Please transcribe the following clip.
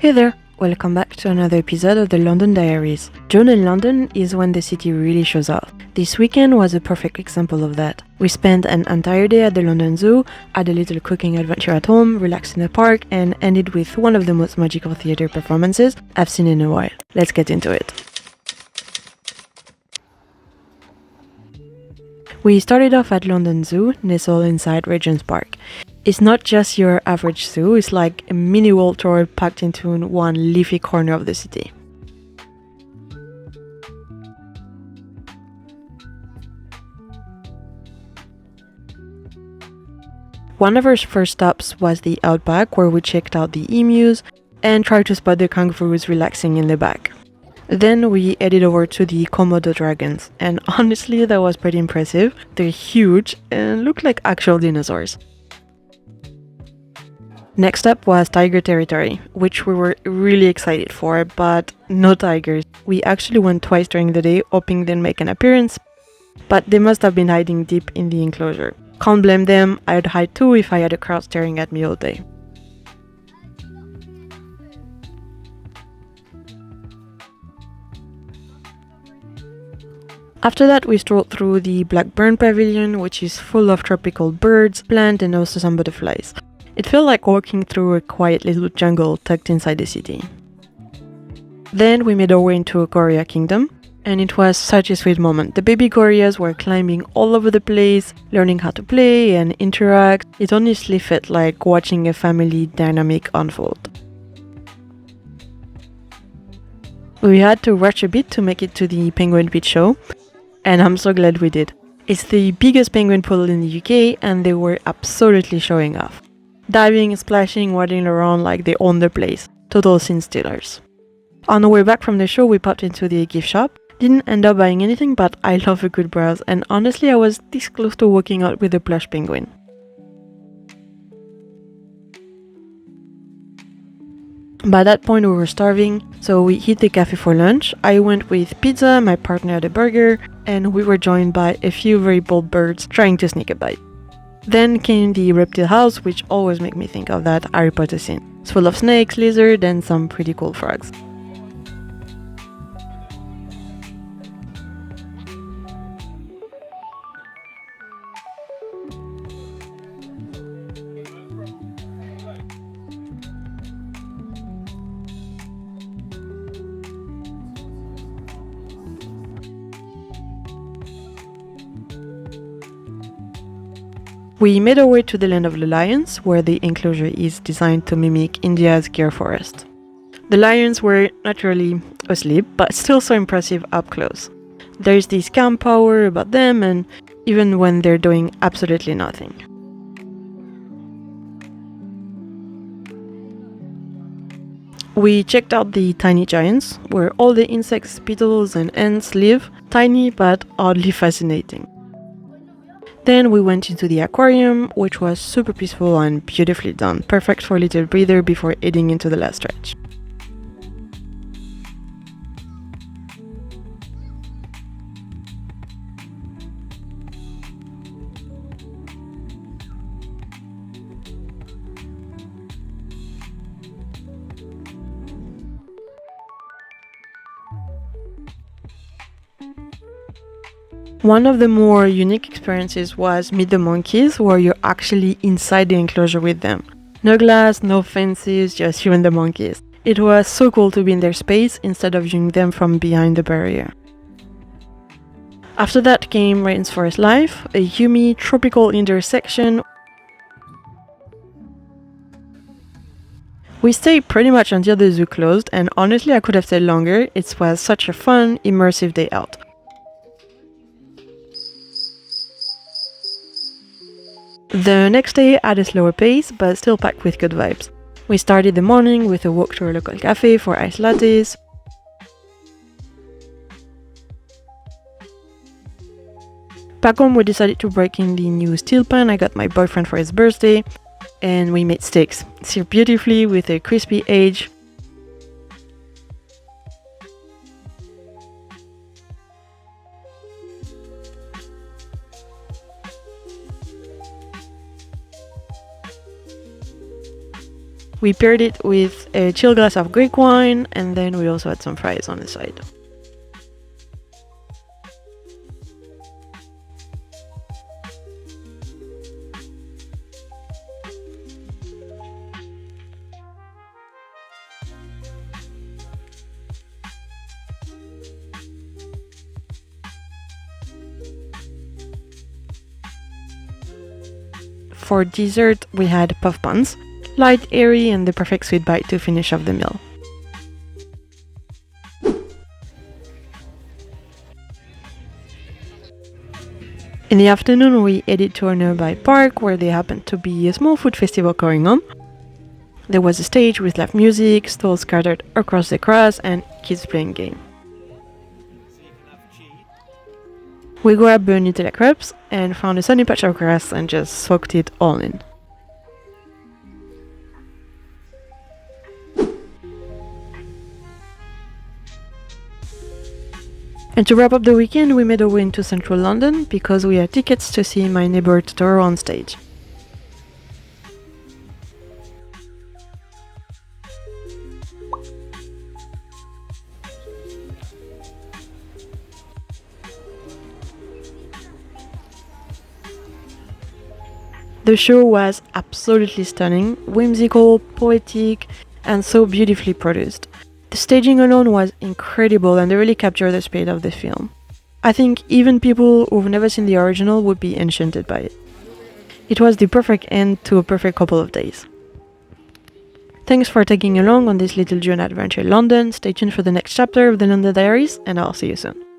Hey there, welcome back to another episode of the London Diaries. June in London is when the city really shows off. This weekend was a perfect example of that. We spent an entire day at the London Zoo, had a little cooking adventure at home, relaxed in the park, and ended with one of the most magical theatre performances I've seen in a while. Let's get into it. We started off at London Zoo, nestled inside Regent's Park. It's not just your average zoo, it's like a mini world tour packed into one leafy corner of the city. One of our first stops was the Outback, where we checked out the emus and tried to spot the kangaroos relaxing in the back. Then we headed over to the Komodo dragons, and honestly that was pretty impressive. They're huge and look like actual dinosaurs. Next up was tiger territory, which we were really excited for, but no tigers. We actually went twice during the day, hoping they'd make an appearance, but they must have been hiding deep in the enclosure. Can't blame them, I'd hide too if I had a crowd staring at me all day. After that, we strolled through the Blackburn Pavilion, which is full of tropical birds, plants, and also some butterflies. It felt like walking through a quiet little jungle tucked inside the city. Then we made our way into Korea Kingdom, and it was such a sweet moment. The baby Koreas were climbing all over the place, learning how to play and interact. It honestly felt like watching a family dynamic unfold. We had to rush a bit to make it to the Penguin Beach show, and I'm so glad we did. It's the biggest penguin pool in the UK, and they were absolutely showing off. Diving, splashing, waddling around like they own the place. Total scene stealers. On the way back from the show, we popped into the gift shop. Didn't end up buying anything, but I love a good browse, and honestly I was this close to walking out with a plush penguin. By that point we were starving, so we hit the cafe for lunch. I went with pizza, my partner had a burger, and we were joined by a few very bold birds trying to sneak a bite. Then came the Reptile House, which always make me think of that Harry Potter scene. It's full of snakes, lizards, and some pretty cool frogs. We made our way to the land of the lions, where the enclosure is designed to mimic India's Gir forest. The lions were naturally asleep, but still so impressive up close. There's this calm power about them, and even when they're doing absolutely nothing. We checked out the tiny giants, where all the insects, beetles, and ants live, tiny but oddly fascinating. Then we went into the aquarium, which was super peaceful and beautifully done, perfect for a little breather before heading into the last stretch. One of the more unique experiences was Meet the Monkeys, where you're actually inside the enclosure with them. No glass, no fences, just you and the monkeys. It was so cool to be in their space instead of viewing them from behind the barrier. After that came Rainforest Life, a humid, tropical indoor section. We stayed pretty much until the zoo closed, and honestly I could have stayed longer. It was such a fun, immersive day out. The next day had a slower pace, but still packed with good vibes. We started the morning with a walk to a local cafe for iced lattes. Back home we decided to break in the new steel pan I got my boyfriend for his birthday, and we made steaks, seared beautifully with a crispy edge. We paired it with a chill glass of Greek wine, and then we also had some fries on the side. For dessert, we had puff buns, light, airy, and the perfect sweet bite to finish off the meal. In the afternoon, we headed to a nearby park where there happened to be a small food festival going on. There was a stage with live music, stalls scattered across the grass, and kids playing games. We grabbed the Nutella crêpes and found a sunny patch of grass and just soaked it all in. And to wrap up the weekend, we made our way into central London because we had tickets to see my Neighbour Totoro on stage. The show was absolutely stunning, whimsical, poetic, and so beautifully produced. The staging alone was incredible and they really captured the spirit of the film. I think even people who've never seen the original would be enchanted by it. It was the perfect end to a perfect couple of days. Thanks for tagging along on this little journey adventure in London. Stay tuned for the next chapter of the London Diaries, and I'll see you soon.